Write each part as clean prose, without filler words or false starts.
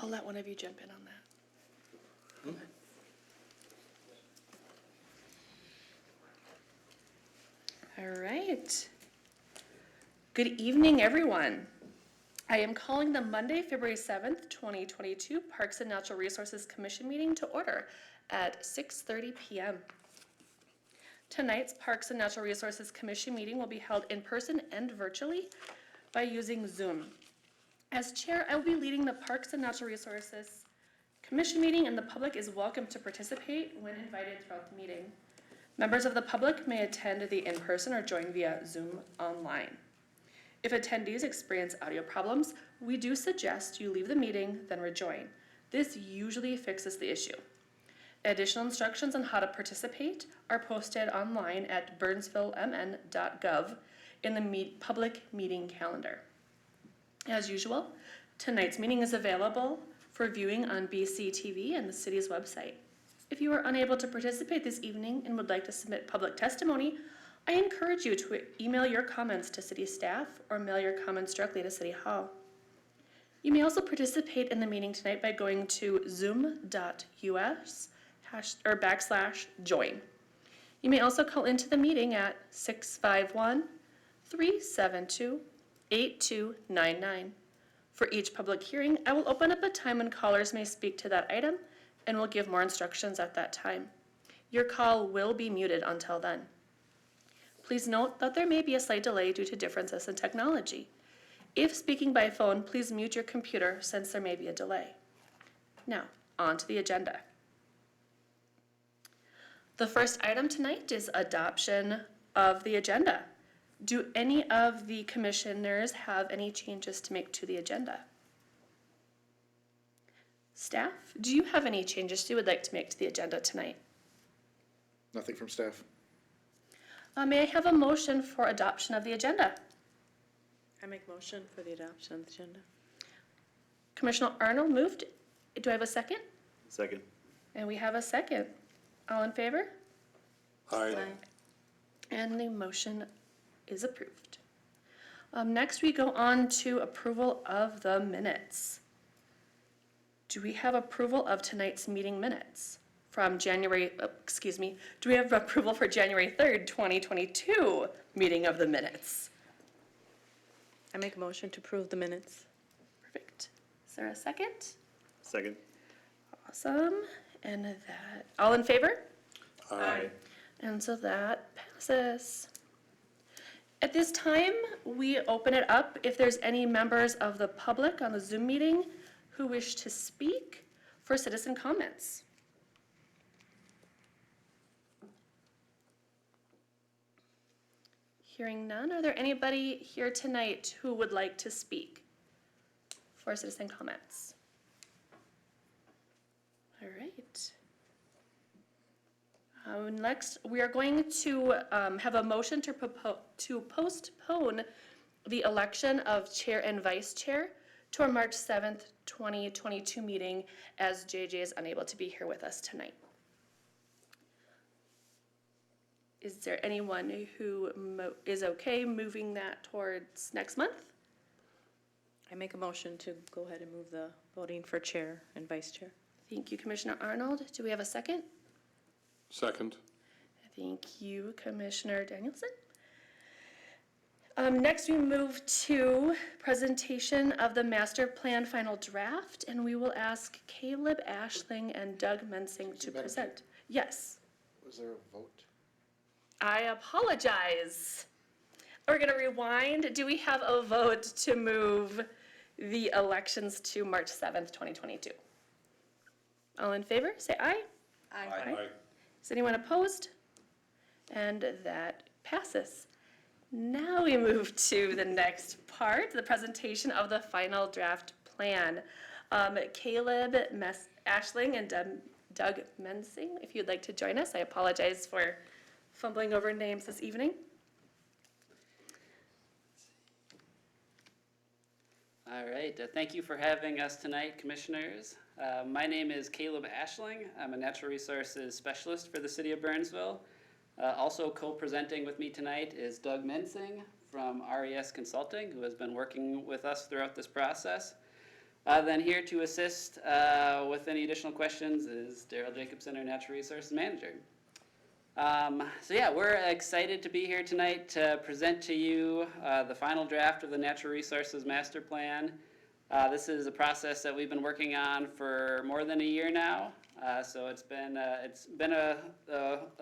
I'll let one of you jump in on that. All right. Good evening, everyone. I am calling the Monday, February 7th, 2022 Parks and Natural Resources Commission meeting to order at 6:30 p.m. Tonight's Parks and Natural Resources Commission meeting will be held in person and virtually by using Zoom. As chair, I will be leading the Parks and Natural Resources Commission meeting, and the public is welcome to participate when invited throughout the meeting. Members of the public may attend the in-person or join via Zoom online. If attendees experience audio problems, we do suggest you leave the meeting, then rejoin. This usually fixes the issue. Additional instructions on how to participate are posted online at burnsvillemn.gov in the public meeting calendar. As usual, tonight's meeting is available for viewing on BCTV and the city's website. If you are unable to participate this evening and would like to submit public testimony, I encourage you to email your comments to city staff or mail your comments directly to City Hall. You may also participate in the meeting tonight by going to zoom.us/join. You may also call into the meeting at 651-372-8299. For each public hearing, I will open up a time when callers may speak to that item and will give more instructions at that time. Your call will be muted until then. Please note that there may be a slight delay due to differences in technology. If speaking by phone, please mute your computer since there may be a delay. Now, on to the agenda. The first item tonight is adoption of the agenda. Do any of the commissioners have any changes to make to the agenda? Staff, do you have any changes you would like to make to the agenda tonight? Nothing from staff. May I have a motion for adoption of the agenda? I make motion for the adoption of the agenda. Commissioner Arnold moved. Do I have a second? Second. And we have a second. All in favor? Aye. And the motion is approved. Next, we go on to approval of the minutes. Do we have approval of tonight's meeting minutes from do we have approval for January 3rd, 2022 meeting of the minutes? I make a motion to approve the minutes. Perfect. Is there a second? Second. Awesome. And that, all in favor? Aye. And so that passes. At this time, we open it up if there's any members of the public on the Zoom meeting who wish to speak for citizen comments. Hearing none, are there anybody here tonight who would like to speak for citizen comments? All right. Next, we are going to have a motion to postpone the election of chair and vice chair to our March 7th, 2022 meeting, as JJ is unable to be here with us tonight. Is there anyone who is okay moving that towards next month? I make a motion to go ahead and move the voting for chair and vice chair. Thank you, Commissioner Arnold. Do we have a second? Second. Thank you, Commissioner Danielson. Next, we move to presentation of the master plan final draft, and we will ask Caleb Ashling and Doug Mensing to present. Yes. Was there a vote? I apologize. We're going to rewind. Do we have a vote to move the elections to March 7th, 2022? All in favor, say aye. Aye. Is anyone opposed? And that passes. Now we move to the next part, the presentation of the final draft plan. Caleb Ashling and Doug Mensing, if you'd like to join us. I apologize for fumbling over names this evening. All right, thank you for having us tonight, commissioners. My name is Caleb Ashling. I'm a natural resources specialist for the city of Burnsville. Also co-presenting with me tonight is Doug Mensing from RES Consulting, who has been working with us throughout this process. Then here to assist with any additional questions is Daryl Jacobson, our Natural Resources Manager. So yeah, we're excited to be here tonight to present to you the final draft of the Natural Resources Master Plan. This is a process that we've been working on for more than a year now. So it's been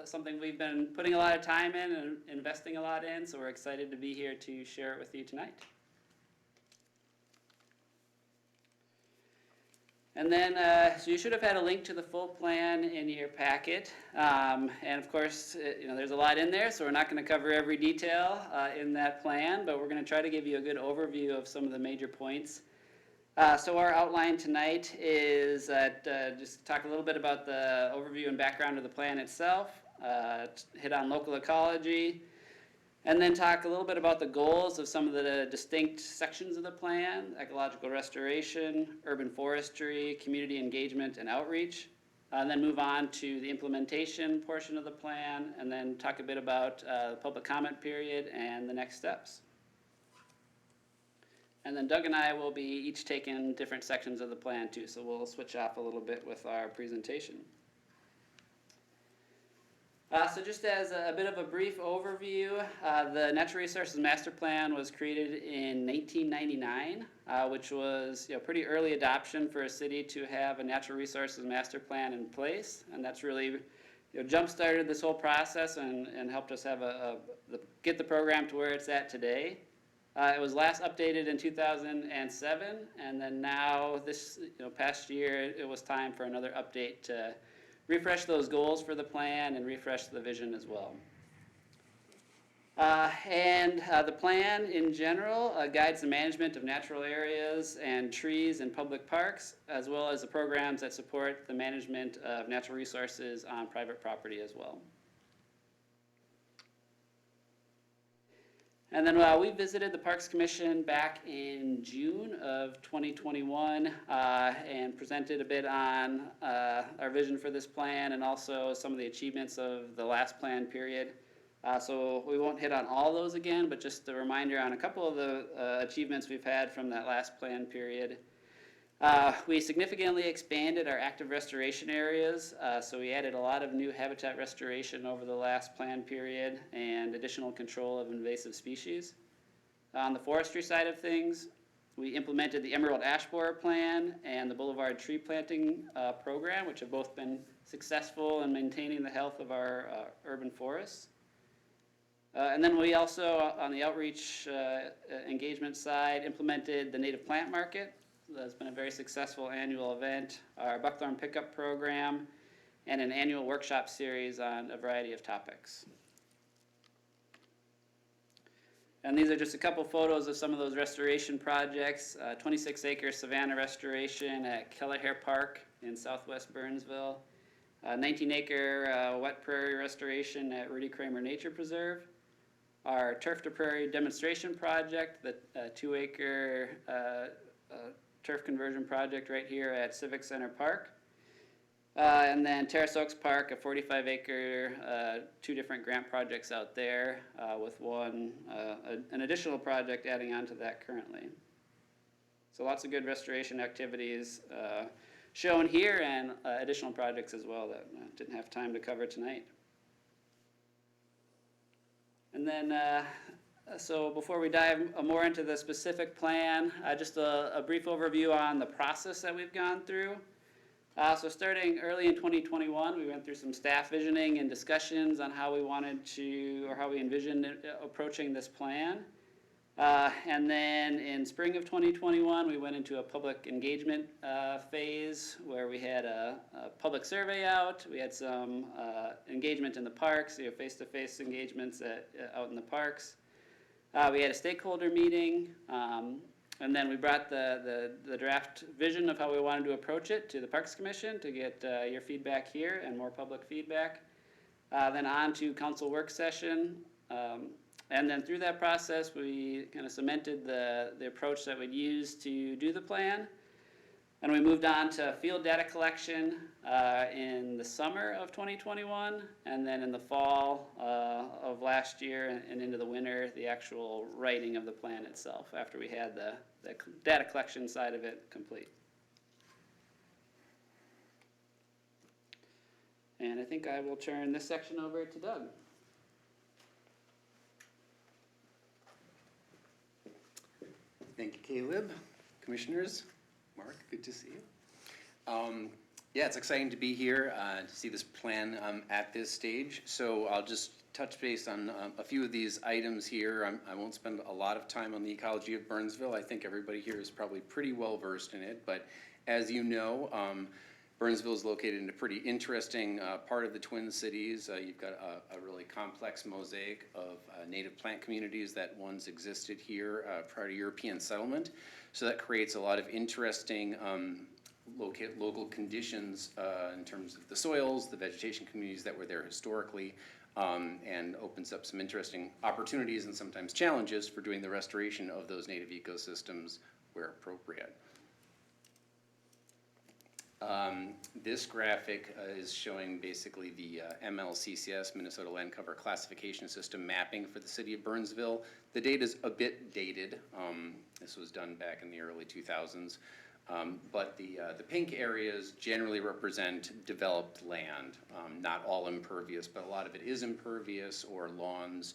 something we've been putting a lot of time in and investing a lot in. So we're excited to be here to share it with you tonight. And then, so you should have had a link to the full plan in your packet. And of course, there's a lot in there, so we're not going to cover every detail in that plan, but we're going to try to give you a good overview of some of the major points. So our outline tonight is just talk a little bit about the overview and background of the plan itself, hit on local ecology, and then talk a little bit about the goals of some of the distinct sections of the plan: ecological restoration, urban forestry, community engagement, and outreach. And then move on to the implementation portion of the plan, and then talk a bit about the public comment period and the next steps. And then Doug and I will be each taking different sections of the plan too, so we'll switch off a little bit with our presentation. So just as a bit of a brief overview, the Natural Resources Master Plan was created in 1999, which was pretty early adoption for a city to have a Natural Resources Master Plan in place, and that's really jump-started this whole process and helped us have get the program to where it's at today. It was last updated in 2007, and then now this past year it was time for another update to refresh those goals for the plan and refresh the vision as well. The plan in general guides the management of natural areas and trees in public parks, as well as the programs that support the management of natural resources on private property as well. And then we visited the Parks Commission back in June of 2021 and presented a bit on our vision for this plan and also some of the achievements of the last plan period. So we won't hit on all those again, but just a reminder on a couple of the achievements we've had from that last plan period. We significantly expanded our active restoration areas, so we added a lot of new habitat restoration over the last plan period and additional control of invasive species. On the forestry side of things, we implemented the Emerald Ash Borer Plan and the Boulevard Tree Planting Program, which have both been successful in maintaining the health of our urban forests. And then we also, on the outreach engagement side, implemented the Native Plant Market. That's been a very successful annual event, our buckthorn pickup program, and an annual workshop series on a variety of topics. And these are just a couple photos of some of those restoration projects. 26-acre savanna restoration at Kelleher Park in southwest Burnsville. 19-acre wet prairie restoration at Rudy Kramer Nature Preserve. Our turf to prairie demonstration project, the 2-acre turf conversion project right here at Civic Center Park. And then Terrace Oaks Park, a 45-acre, 2 different grant projects out there with an additional project adding on to that currently. So lots of good restoration activities shown here and additional projects as well that didn't have time to cover tonight. And then so before we dive more into the specific plan, just a brief overview on the process that we've gone through. So starting early in 2021, we went through some staff visioning and discussions on how we wanted to, or how we envisioned approaching this plan. And then in spring of 2021, we went into a public engagement phase where we had a public survey out. We had some engagement in the parks, face-to-face engagements out in the parks. We had a stakeholder meeting, and then we brought the draft vision of how we wanted to approach it to the Parks Commission to get your feedback here and more public feedback. Then on to council work session. And then through that process, we kind of cemented the approach that we'd use to do the plan. And we moved on to field data collection in the summer of 2021, and then in the fall of last year and into the winter, the actual writing of the plan itself, after we had the data collection side of it complete. And I think I will turn this section over to Doug. Thank you, Caleb. Commissioners, Mark, good to see you. Yeah, it's exciting to be here to see this plan at this stage. So I'll just touch base on a few of these items here. I won't spend a lot of time on the ecology of Burnsville. I think everybody here is probably pretty well versed in it. But as you know, Burnsville is located in a pretty interesting part of the Twin Cities. You've got a really complex mosaic of native plant communities that once existed here prior to European settlement. So that creates a lot of interesting local conditions in terms of the soils, the vegetation communities that were there historically, and opens up some interesting opportunities and sometimes challenges for doing the restoration of those native ecosystems where appropriate. This graphic is showing basically the MLCCS, Minnesota Land Cover Classification System mapping for the city of Burnsville. The data is a bit dated. This was done back in the early 2000s. But the pink areas generally represent developed land, not all impervious, but a lot of it is impervious or lawns,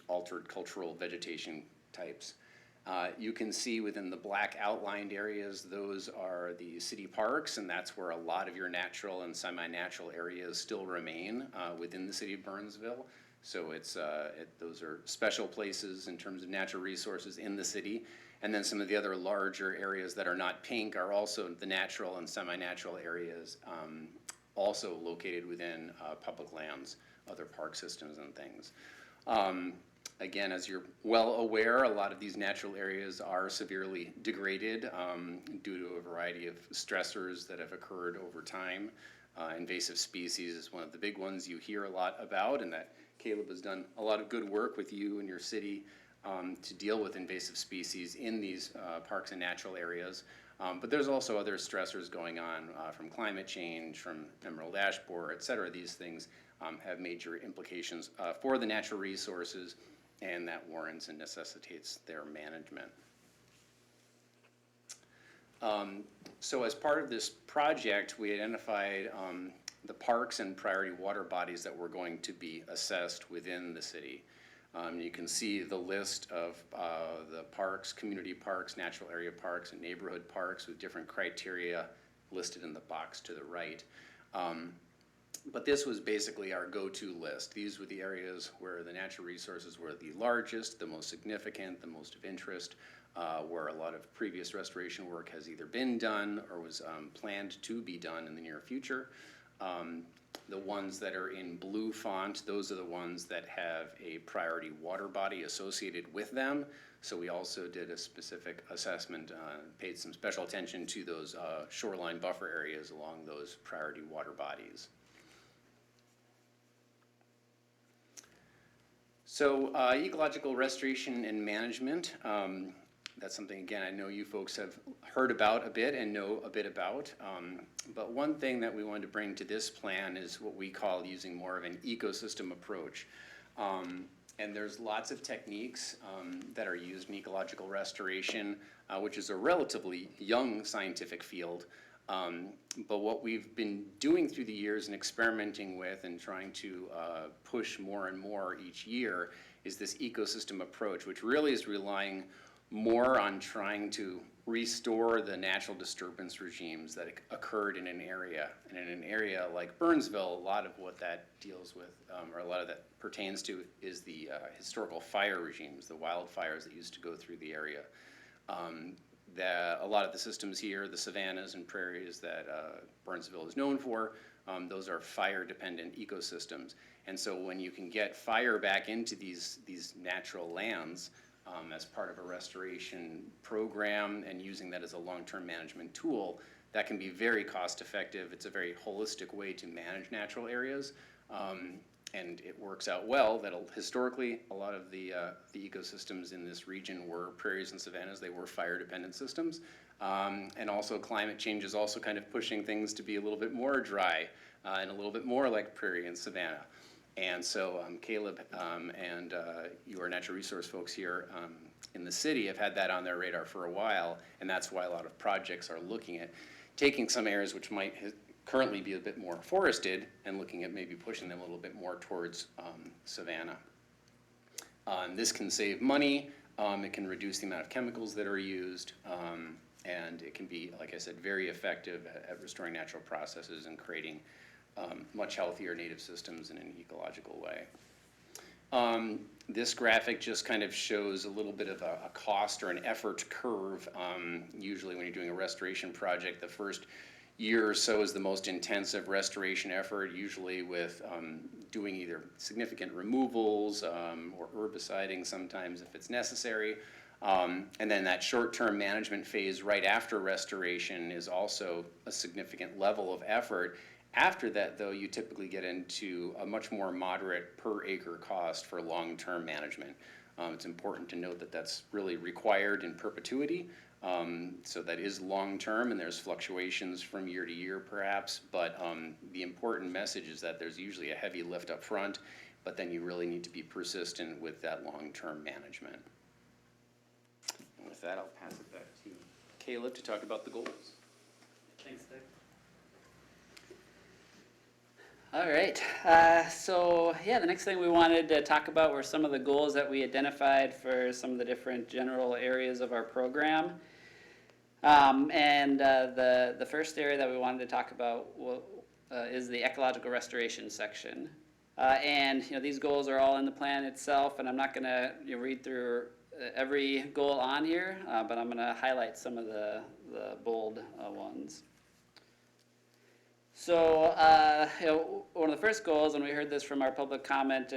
altered cultural vegetation types. You can see within the black outlined areas, those are the city parks, and that's where a lot of your natural and semi-natural areas still remain within the city of Burnsville. So those are special places in terms of natural resources in the city. And then some of the other larger areas that are not pink are also the natural and semi-natural areas, also located within public lands, other park systems and things. Again, as you're well aware, a lot of these natural areas are severely degraded due to a variety of stressors that have occurred over time. Invasive species is one of the big ones you hear a lot about, and that Caleb has done a lot of good work with you and your city to deal with invasive species in these parks and natural areas. But there's also other stressors going on from climate change, from emerald ash borer, et cetera. These things have major implications for the natural resources, and that warrants and necessitates their management. So as part of this project, we identified the parks and priority water bodies that were going to be assessed within the city. You can see the list of the parks, community parks, natural area parks, and neighborhood parks with different criteria listed in the box to the right. But this was basically our go-to list. These were the areas where the natural resources were the largest, the most significant, the most of interest, where a lot of previous restoration work has either been done or was planned to be done in the near future. The ones that are in blue font, those are the ones that have a priority water body associated with them. So we also did a specific assessment, paid some special attention to those shoreline buffer areas along those priority water bodies. So ecological restoration and management, that's something, again, I know you folks have heard about a bit and know a bit about. But one thing that we wanted to bring to this plan is what we call using more of an ecosystem approach. And there's lots of techniques that are used in ecological restoration, which is a relatively young scientific field. But what we've been doing through the years and experimenting with and trying to push more and more each year is this ecosystem approach, which really is relying more on trying to restore the natural disturbance regimes that occurred in an area. And in an area like Burnsville, a lot of what that deals with, or a lot of that pertains to, is the historical fire regimes, the wildfires that used to go through the area. A lot of the systems here, the savannas and prairies that Burnsville is known for, those are fire-dependent ecosystems. And so when you can get fire back into these natural lands, as part of a restoration program and using that as a long-term management tool, that can be very cost-effective. It's a very holistic way to manage natural areas, and it works out well that historically a lot of the ecosystems in this region were prairies and savannas. They were fire-dependent systems, and also climate change is also kind of pushing things to be a little bit more dry and a little bit more like prairie and savanna. And so Caleb and your natural resource folks here in the city have had that on their radar for a while, and that's why a lot of projects are looking at taking some areas which might currently be a bit more forested, and looking at maybe pushing them a little bit more towards savanna. This can save money, it can reduce the amount of chemicals that are used, and it can be, like I said, very effective at restoring natural processes and creating much healthier native systems in an ecological way. This graphic just kind of shows a little bit of a cost or an effort curve. Usually when you're doing a restoration project, the first year or so is the most intensive restoration effort, usually with doing either significant removals or herbiciding sometimes if it's necessary. And then that short-term management phase right after restoration is also a significant level of effort. After that, though, you typically get into a much more moderate per acre cost for long-term management. It's important to note that that's really required in perpetuity. So that is long-term, and there's fluctuations from year to year perhaps, but the important message is that there's usually a heavy lift up front, but then you really need to be persistent with that long-term management. And with that, I'll pass it back to Caleb to talk about the goals. Thanks, Doug. All right, so yeah, the next thing we wanted to talk about were some of the goals that we identified for some of the different general areas of our program. The first area that we wanted to talk about is the ecological restoration section. And these goals are all in the plan itself, and I'm not going to read through every goal on here, but I'm going to highlight some of the bold ones. So, one of the first goals, and we heard this from our public comment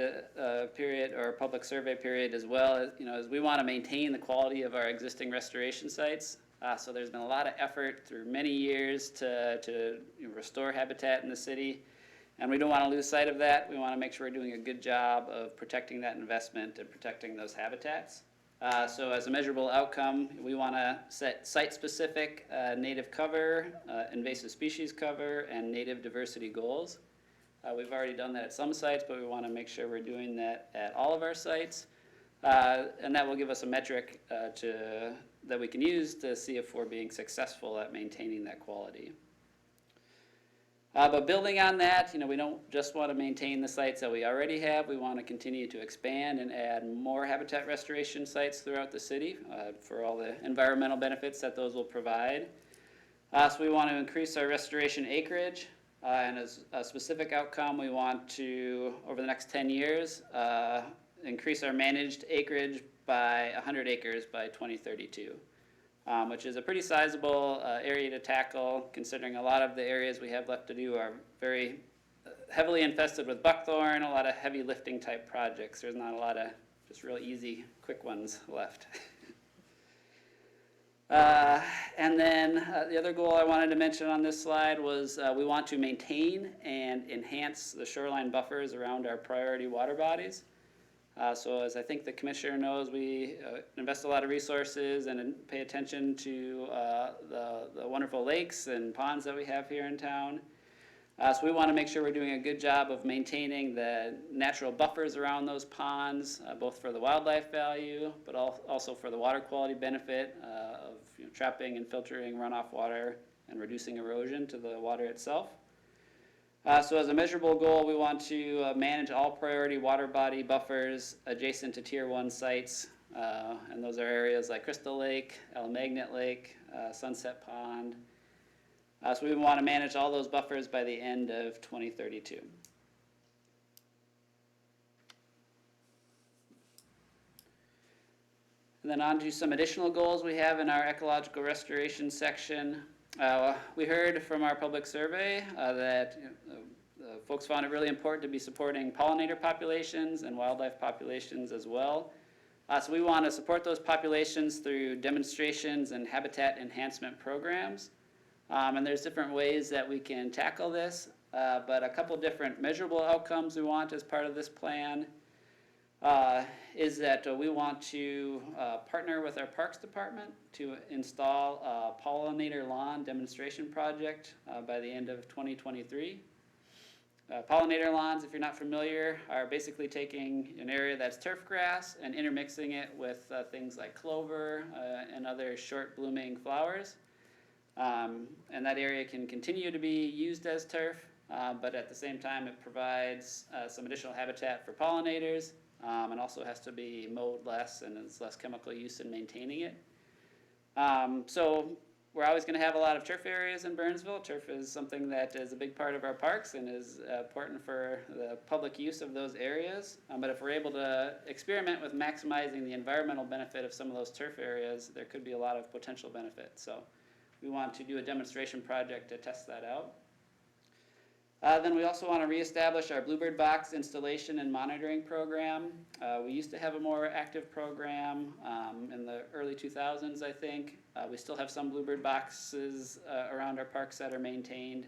period or public survey period as well, is we want to maintain the quality of our existing restoration sites. So there's been a lot of effort through many years to restore habitat in the city, and we don't want to lose sight of that. We want to make sure we're doing a good job of protecting that investment and protecting those habitats. So as a measurable outcome, we want to set site-specific native cover, invasive species cover, and native diversity goals. We've already done that at some sites, but we want to make sure we're doing that at all of our sites. And that will give us a metric that we can use to see if we're being successful at maintaining that quality. But building on that, we don't just want to maintain the sites that we already have. We want to continue to expand and add more habitat restoration sites throughout the city for all the environmental benefits that those will provide. So we want to increase our restoration acreage. And as a specific outcome, we want to, over the next 10 years, increase our managed acreage by 100 acres by 2032. Which is a pretty sizable area to tackle, considering a lot of the areas we have left to do are very heavily infested with buckthorn, a lot of heavy lifting type projects. There's not a lot of just real easy, quick ones left. And then the other goal I wanted to mention on this slide was we want to maintain and enhance the shoreline buffers around our priority water bodies. So as I think the commissioner knows, we invest a lot of resources and pay attention to the wonderful lakes and ponds that we have here in town. So we want to make sure we're doing a good job of maintaining the natural buffers around those ponds, both for the wildlife value, but also for the water quality benefit of trapping and filtering runoff water and reducing erosion to the water itself. So as a measurable goal, we want to manage all priority water body buffers adjacent to Tier 1 sites, and those are areas like Crystal Lake, El Magnet Lake, Sunset Pond. So we want to manage all those buffers by the end of 2032. And then on to some additional goals we have in our ecological restoration section. We heard from our public survey that folks found it really important to be supporting pollinator populations and wildlife populations as well. So we want to support those populations through demonstrations and habitat enhancement programs. And there's different ways that we can tackle this, but a couple different measurable outcomes we want as part of this plan is that we want to partner with our Parks Department to install a pollinator lawn demonstration project by the end of 2023. Pollinator lawns, if you're not familiar, are basically taking an area that's turf grass and intermixing it with things like clover and other short blooming flowers. And that area can continue to be used as turf, but at the same time, it provides some additional habitat for pollinators, and also has to be mowed less, and there's less chemical use in maintaining it. So we're always going to have a lot of turf areas in Burnsville. Turf is something that is a big part of our parks and is important for the public use of those areas. But if we're able to experiment with maximizing the environmental benefit of some of those turf areas, there could be a lot of potential benefits. So we want to do a demonstration project to test that out. Then we also want to reestablish our Bluebird box installation and monitoring program. We used to have a more active program in the early 2000s, I think. We still have some Bluebird boxes around our parks that are maintained,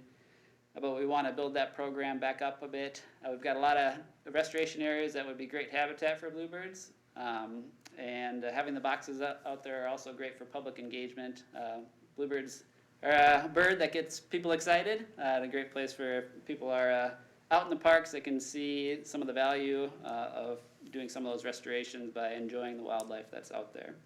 but we want to build that program back up a bit. We've got a lot of restoration areas that would be great habitat for bluebirds, and having the boxes out there are also great for public engagement. Bluebirds are a bird that gets people excited, a great place where people are out in the parks that can see some of the value of doing some of those restorations by enjoying the wildlife that's out there.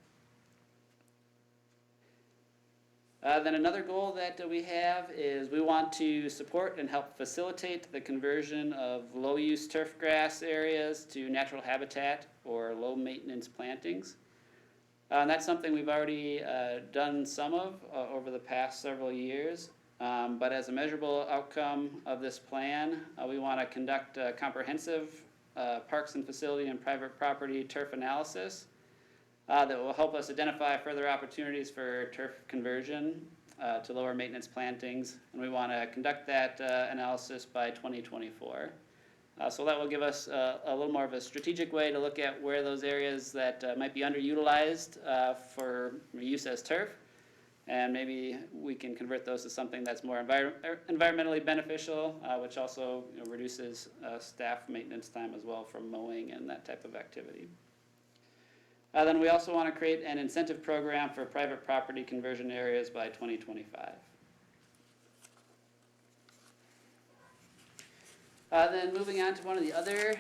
Then another goal that we have is we want to support and help facilitate the conversion of low-use turf grass areas to natural habitat or low-maintenance plantings. And that's something we've already done some of over the past several years. But as a measurable outcome of this plan, we want to conduct a comprehensive parks and facility and private property turf analysis that will help us identify further opportunities for turf conversion to lower maintenance plantings. And we want to conduct that analysis by 2024. So that will give us a little more of a strategic way to look at where those areas that might be underutilized for use as turf, and maybe we can convert those to something that's more environmentally beneficial, which also reduces staff maintenance time as well from mowing and that type of activity. Then we also want to create an incentive program for private property conversion areas by 2025. Then moving on to one of the other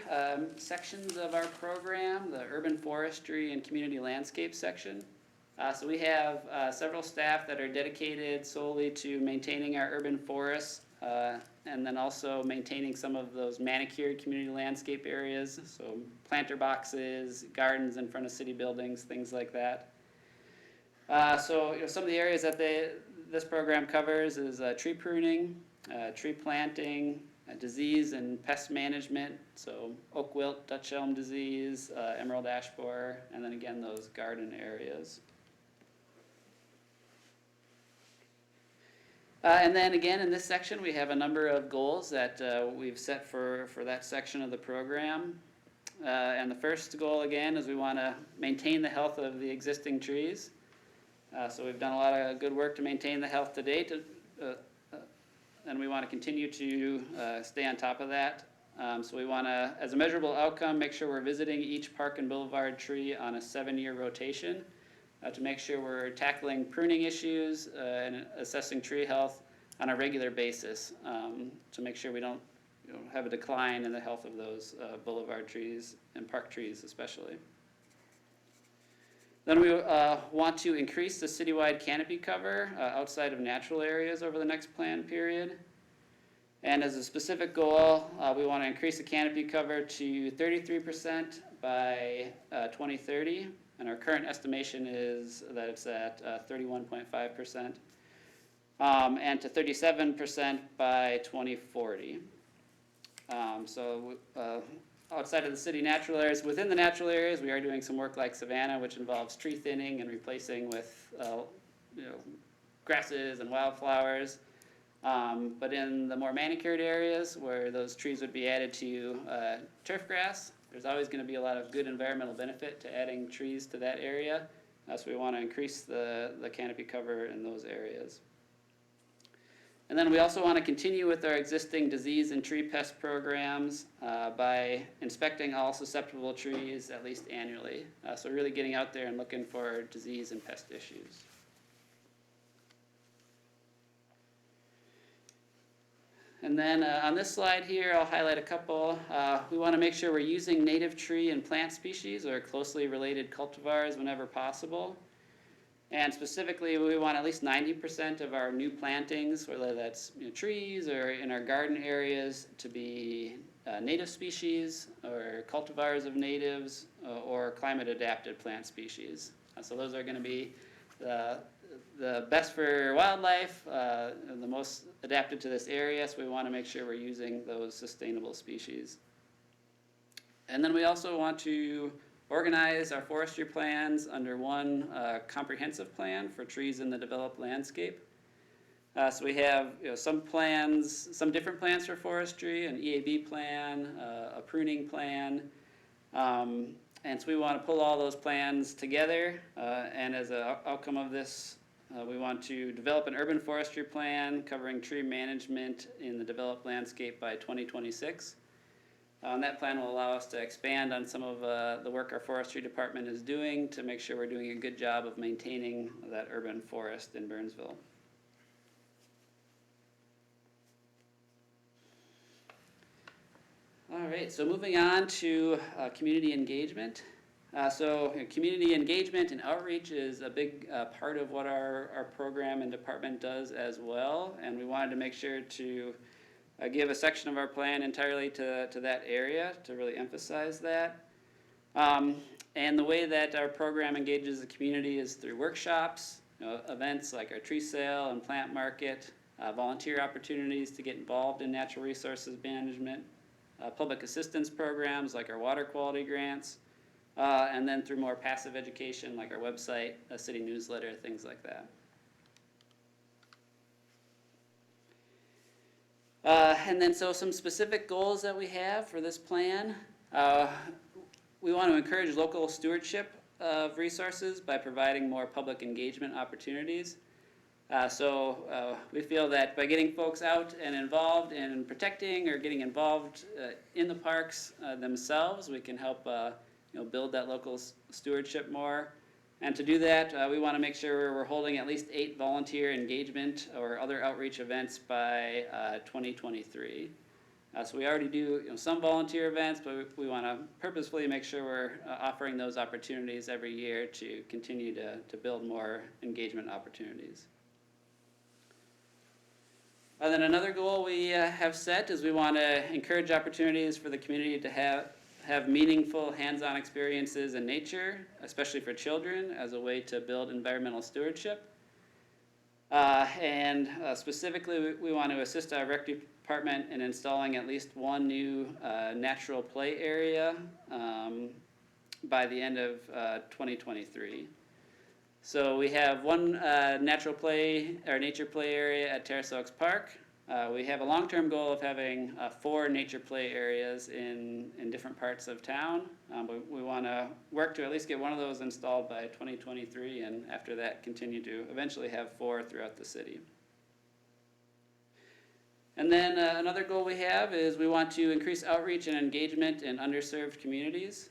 sections of our program, the urban forestry and community landscape section. So we have several staff that are dedicated solely to maintaining our urban forests, and then also maintaining some of those manicured community landscape areas, so planter boxes, gardens in front of city buildings, things like that. So some of the areas that this program covers is tree pruning, tree planting, disease and pest management, so oak wilt, Dutch elm disease, emerald ash borer, and then again those garden areas. And then again in this section we have a number of goals that we've set for that section of the program. And the first goal again is we want to maintain the health of the existing trees. So we've done a lot of good work to maintain the health to date. And we want to continue to stay on top of that. So we want to, as a measurable outcome, make sure we're visiting each park and boulevard tree on a 7-year rotation to make sure we're tackling pruning issues and assessing tree health on a regular basis to make sure we don't have a decline in the health of those boulevard trees and park trees especially. Then we want to increase the citywide canopy cover outside of natural areas over the next plan period. And as a specific goal, we want to increase the canopy cover to 33% by 2030. And our current estimation is that it's at 31.5%. And to 37% by 2040. Outside of the city natural areas, within the natural areas, we are doing some work like Savannah, which involves tree thinning and replacing with grasses and wildflowers. But in the more manicured areas, where those trees would be added to turf grass, there's always going to be a lot of good environmental benefit to adding trees to that area. So we want to increase the canopy cover in those areas. And then we also want to continue with our existing disease and tree pest programs by inspecting all susceptible trees at least annually. So really getting out there and looking for disease and pest issues. And then on this slide here, I'll highlight a couple. We want to make sure we're using native tree and plant species or closely related cultivars whenever possible. And specifically, we want at least 90% of our new plantings, whether that's trees or in our garden areas, to be native species or cultivars of natives or climate adapted plant species. So those are going to be the best for wildlife, and the most adapted to this area, so we want to make sure we're using those sustainable species. And then we also want to organize our forestry plans under one comprehensive plan for trees in the developed landscape. So we have some plans, some different plans for forestry, an EAB plan, a pruning plan, and so we want to pull all those plans together, and as an outcome of this, we want to develop an urban forestry plan covering tree management in the developed landscape by 2026. And that plan will allow us to expand on some of the work our forestry department is doing to make sure we're doing a good job of maintaining that urban forest in Burnsville. All right, so moving on to community engagement. Community engagement and outreach is a big part of what our program and department does as well, and we wanted to make sure to give a section of our plan entirely to that area to really emphasize that. And the way that our program engages the community is through workshops, events like our tree sale and plant market, volunteer opportunities to get involved in natural resources management, public assistance programs like our water quality grants, and then through more passive education like our website, a city newsletter, things like that. And then so some specific goals that we have for this plan. We want to encourage local stewardship of resources by providing more public engagement opportunities. We feel that by getting folks out and involved in protecting or getting involved in the parks themselves, we can help build that local stewardship more. And to do that, we want to make sure we're holding at least 8 volunteer engagement or other outreach events by 2023. So we already do some volunteer events, but we want to purposefully make sure we're offering those opportunities every year to continue to build more engagement opportunities. And then another goal we have set is we want to encourage opportunities for the community to have meaningful hands-on experiences in nature, especially for children, as a way to build environmental stewardship. Specifically, we want to assist our rec department in installing at least one new natural play area by the end of 2023. So we have one natural play or nature play area at Terrace Oaks Park. We have a long-term goal of having 4 nature play areas in different parts of town. We want to work to at least get one of those installed by 2023, and after that continue to eventually have 4 throughout the city. And then another goal we have is we want to increase outreach and engagement in underserved communities.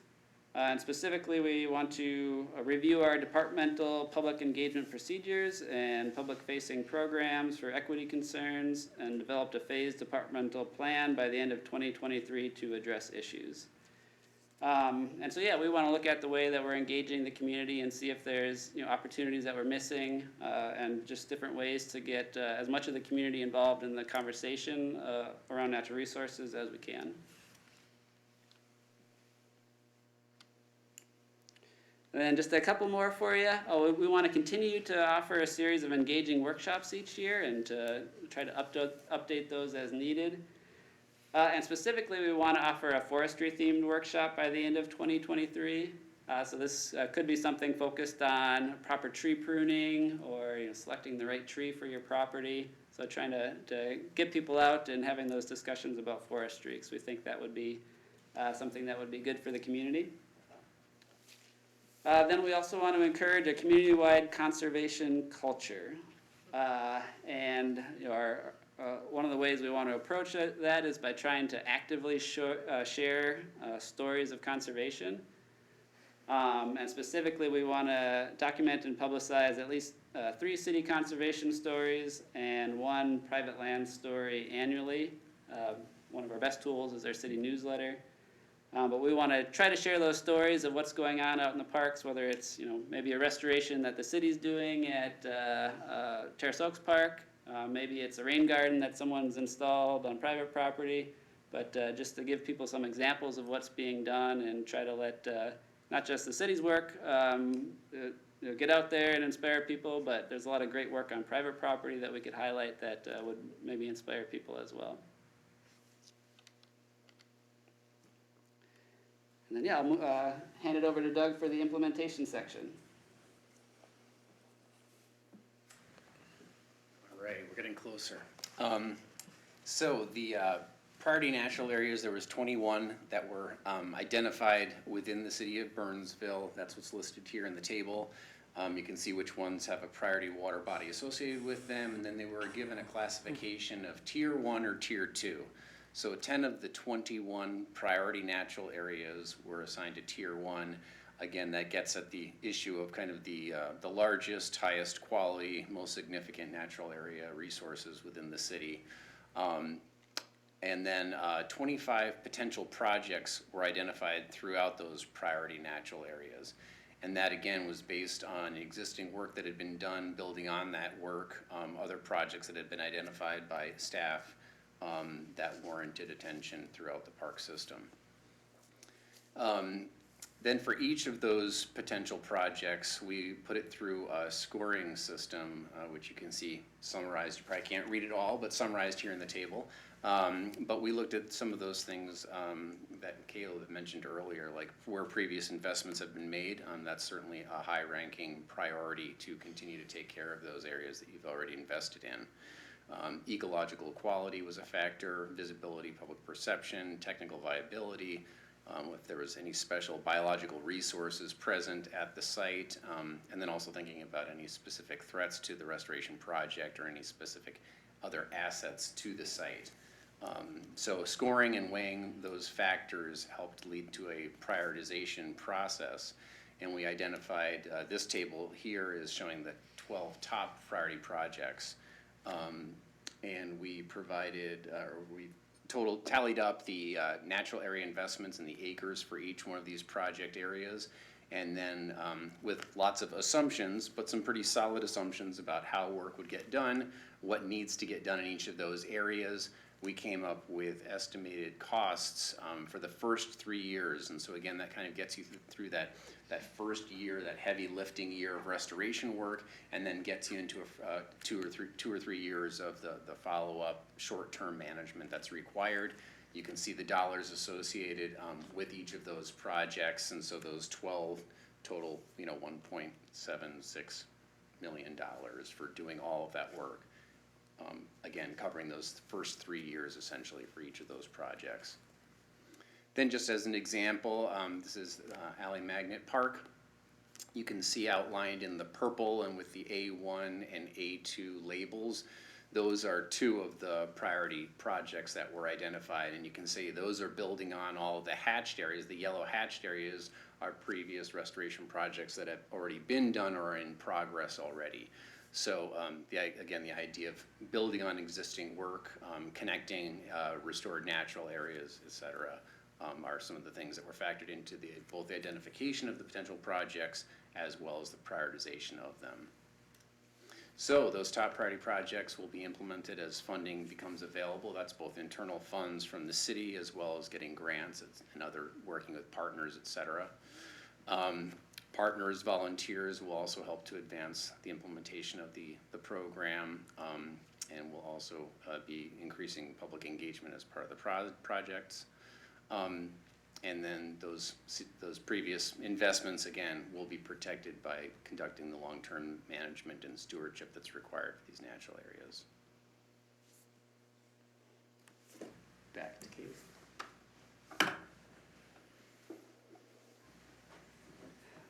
And specifically, we want to review our departmental public engagement procedures and public-facing programs for equity concerns, and developed a phased departmental plan by the end of 2023 to address issues. We want to look at the way that we're engaging the community and see if there's opportunities that we're missing, and just different ways to get as much of the community involved in the conversation around natural resources as we can. And then just a couple more for you. We want to continue to offer a series of engaging workshops each year and to try to update those as needed. And specifically, we want to offer a forestry-themed workshop by the end of 2023. So this could be something focused on proper tree pruning or selecting the right tree for your property. So trying to get people out and having those discussions about forestry, because we think that would be something that would be good for the community. Then we also want to encourage a community-wide conservation culture. One of the ways we want to approach that is by trying to actively share stories of conservation. And specifically, we want to document and publicize at least 3 city conservation stories and 1 private land story annually. One of our best tools is our city newsletter. But we want to try to share those stories of what's going on out in the parks, whether it's, maybe a restoration that the city's doing at Terrace Oaks Park. Maybe it's a rain garden that someone's installed on private property. But just to give people some examples of what's being done and try to let not just the city's work get out there and inspire people, but there's a lot of great work on private property that we could highlight that would maybe inspire people as well. And then, yeah, I'll hand it over to Doug for the implementation section. All right, we're getting closer. So the priority natural areas, there was 21 that were identified within the city of Burnsville. That's what's listed here in the table. You can see which ones have a priority water body associated with them, and then they were given a classification of Tier 1 or Tier 2. So 10 of the 21 priority natural areas were assigned to Tier 1. Again, that gets at the issue of kind of the largest, highest quality, most significant natural area resources within the city. And then 25 potential projects were identified throughout those priority natural areas. And that again was based on existing work that had been done, building on that work, other projects that had been identified by staff that warranted attention throughout the park system. Then for each of those potential projects, we put it through a scoring system, which you can see summarized. You probably can't read it all, but summarized here in the table. But we looked at some of those things that Caleb had mentioned earlier, like where previous investments have been made. That's certainly a high-ranking priority to continue to take care of those areas that you've already invested in. Ecological quality was a factor, visibility, public perception, technical viability, if there was any special biological resources present at the site, and then also thinking about any specific threats to the restoration project or any specific other assets to the site. So scoring and weighing those factors helped lead to a prioritization process, and we identified, this table here is showing the 12 top priority projects, and we provided, we tallied up the natural area investments and the acres for each one of these project areas, and then with lots of assumptions, but some pretty solid assumptions about how work would get done, what needs to get done in each of those areas. We came up with estimated costs for the first 3 years, and so again, that kind of gets you through that first year, that heavy lifting year of restoration work, and then gets you into two or three years of the follow-up short-term management that's required. You can see the dollars associated with each of those projects, and so those 12 total, $1.76 million for doing all of that work. Again, covering those first 3 years essentially for each of those projects. Then just as an example, this is Alley Magnet Park. You can see outlined in the purple and with the A1 and A2 labels, those are two of the priority projects that were identified, and you can see those are building on all of the hatched areas. The yellow hatched areas are previous restoration projects that have already been done or are in progress already. So again, the idea of building on existing work, connecting restored natural areas, et cetera, are some of the things that were factored into both the identification of the potential projects as well as the prioritization of them. So those top priority projects will be implemented as funding becomes available. That's both internal funds from the city as well as getting grants and other working with partners, et cetera. Partners, volunteers will also help to advance the implementation of the program, and will also be increasing public engagement as part of the projects. And then those previous investments, again, will be protected by conducting the long-term management and stewardship that's required for these natural areas. Back to Kate.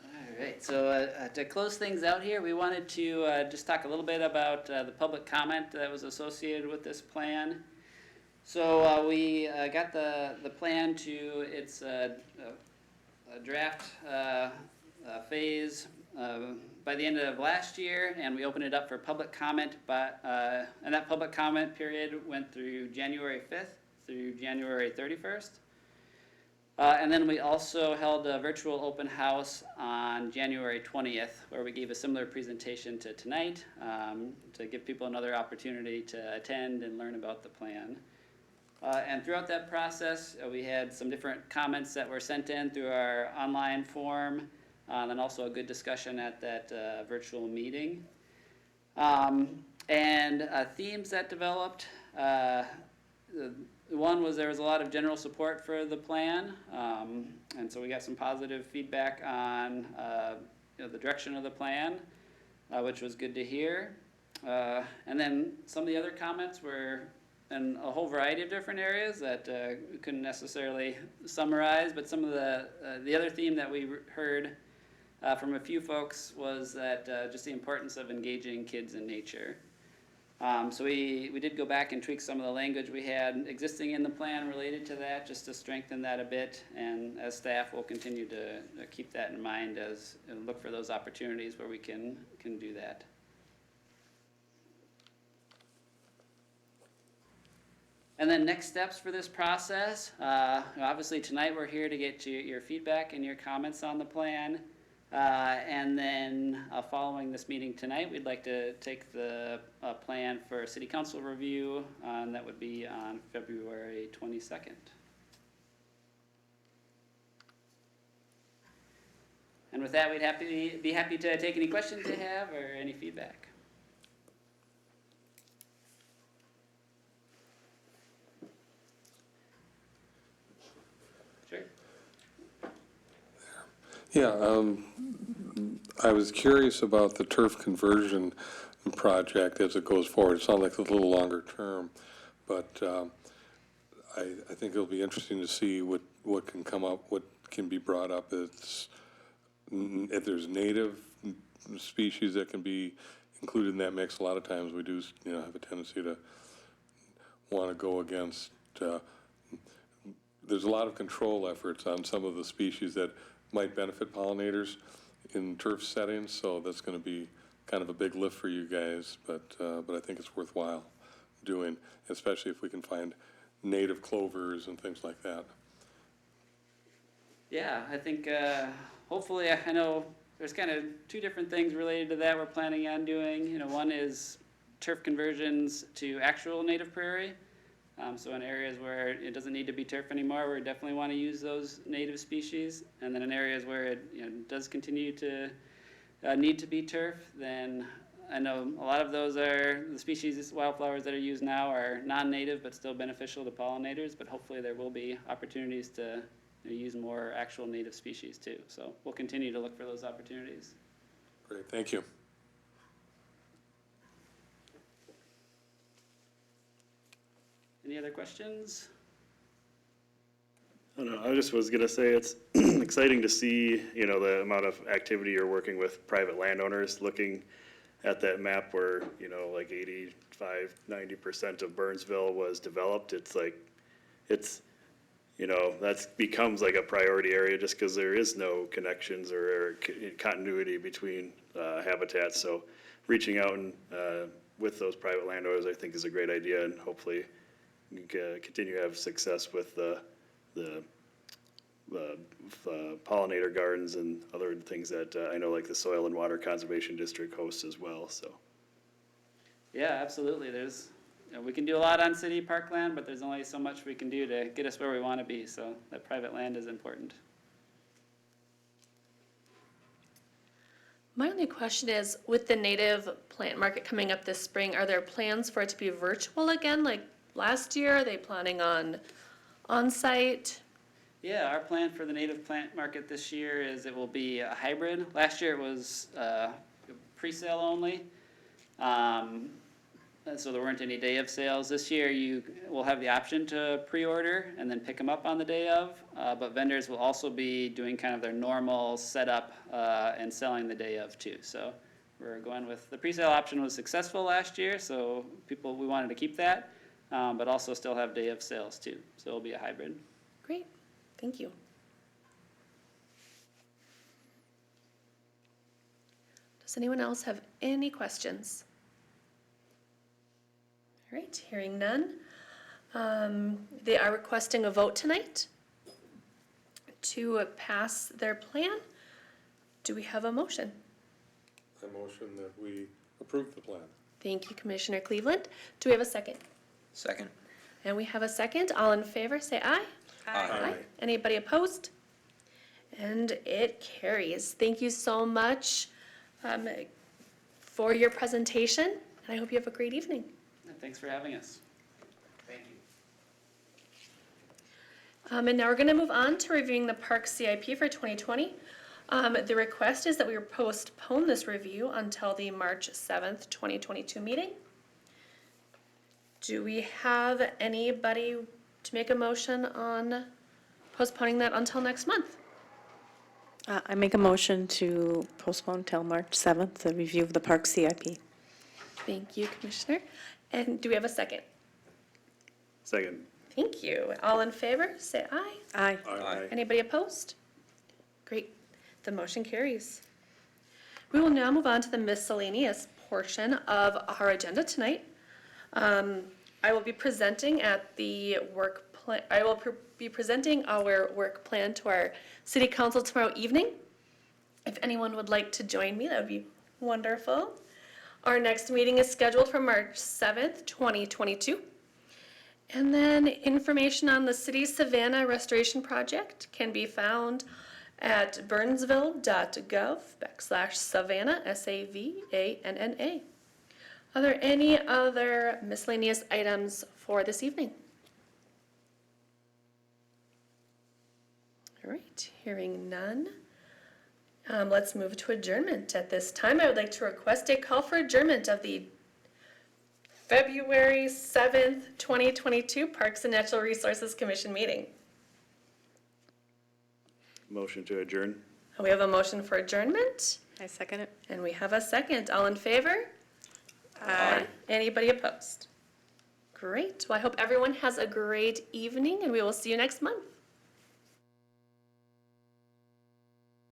All right, so to close things out here, we wanted to just talk a little bit about the public comment that was associated with this plan. So we got the plan to its a draft phase by the end of last year, and we opened it up for public comment, and that public comment period went through January 5th through January 31st. And then we also held a virtual open house on January 20th, where we gave a similar presentation to tonight, to give people another opportunity to attend and learn about the plan. And throughout that process, we had some different comments that were sent in through our online form, and also a good discussion at that virtual meeting. And themes that developed, one was there was a lot of general support for the plan, and so we got some positive feedback on the direction of the plan, which was good to hear. And then some of the other comments were in a whole variety of different areas that we couldn't necessarily summarize, but some of the other theme that we heard from a few folks was that just the importance of engaging kids in nature. So we did go back and tweak some of the language we had existing in the plan related to that, just to strengthen that a bit, and as staff will continue to keep that in mind as and look for those opportunities where we can do that. And then next steps for this process, obviously tonight we're here to get your feedback and your comments on the plan. And then following this meeting tonight, we'd like to take the plan for City Council review, and that would be on February 22nd. And with that, we'd be happy to take any questions you have or any feedback. Sure. Yeah, I was curious about the turf conversion project as it goes forward. It sounds like it's a little longer term, but I think it'll be interesting to see what can come up, what can be brought up. If there's native species that can be included in that mix. A lot of times we do, have a tendency to want to go against. There's a lot of control efforts on some of the species that might benefit pollinators in turf settings, so that's going to be kind of a big lift for you guys, but I think it's worthwhile doing, especially if we can find native clovers and things like that. Yeah, I think hopefully, I know there's kind of two different things related to that we're planning on doing. One is turf conversions to actual native prairie. So in areas where it doesn't need to be turf anymore, we definitely want to use those native species. And then in areas where it does continue to need to be turf, then I know a lot of those are the species, wildflowers that are used now are non-native but still beneficial to pollinators, but hopefully there will be opportunities to use more actual native species too. So we'll continue to look for those opportunities. Great, thank you. Any other questions? I don't know, I just was gonna say it's exciting to see, the amount of activity you're working with private landowners, looking at that map where, like 85–90% of Burnsville was developed. It's like, that's becomes like a priority area just because there is no connections or continuity between habitats. So reaching out and with those private landowners, I think is a great idea, and hopefully you can continue to have success with the pollinator gardens and other things that I know, like the Soil and Water Conservation District hosts as well. So, Yeah, absolutely. We can do a lot on city parkland, but there's only so much we can do to get us where we want to be. So that private land is important. My only question is, with the native plant market coming up this spring, are there plans for it to be virtual again, like last year? Are they planning on site? Yeah, our plan for the native plant market this year is it will be a hybrid. Last year it was pre-sale only. So there weren't any day of sales. This year you will have the option to pre-order and then pick them up on the day of, but vendors will also be doing kind of their normal setup and selling the day of too. So we're going with the pre-sale option was successful last year, so we wanted to keep that, but also still have day of sales too. So it'll be a hybrid. Great, thank you. Does anyone else have any questions? All right, hearing none. They are requesting a vote tonight. to pass their plan. Do we have a motion? I motion that we approve the plan. Thank you, Commissioner Cleveland. Do we have a second? Second. And we have a second. All in favor, say aye. Aye. Anybody opposed? And it carries. Thank you so much for your presentation, and I hope you have a great evening. Thanks for having us. Thank you. And now we're going to move on to reviewing the Parks CIP for 2020. The request is that we postpone this review until the March 7th, 2022 meeting. Do we have anybody to make a motion on postponing that until next month? I make a motion to postpone till March 7th, the review of the Parks CIP. Thank you, Commissioner. And do we have a second? Second. Thank you. All in favor, say aye. Aye. Aye. Anybody opposed? Great. The motion carries. We will now move on to the miscellaneous portion of our agenda tonight. I will be presenting at the work plan. I will be presenting our work plan to our city council tomorrow evening. If anyone would like to join me, that would be wonderful. Our next meeting is scheduled for March 7th, 2022. And then information on the city's Savannah Restoration Project can be found at burnsville.gov/Savannah, SAVANNA. Are there any other miscellaneous items for this evening? All right, hearing none. Let's move to adjournment. At this time, I would like to request a call for adjournment of the February 7th, 2022 Parks and Natural Resources Commission meeting. Motion to adjourn. We have a motion for adjournment, I second it. and we have a second. All in favor? Aye. Anybody opposed? Great. Well, I hope everyone has a great evening, and we will see you next month.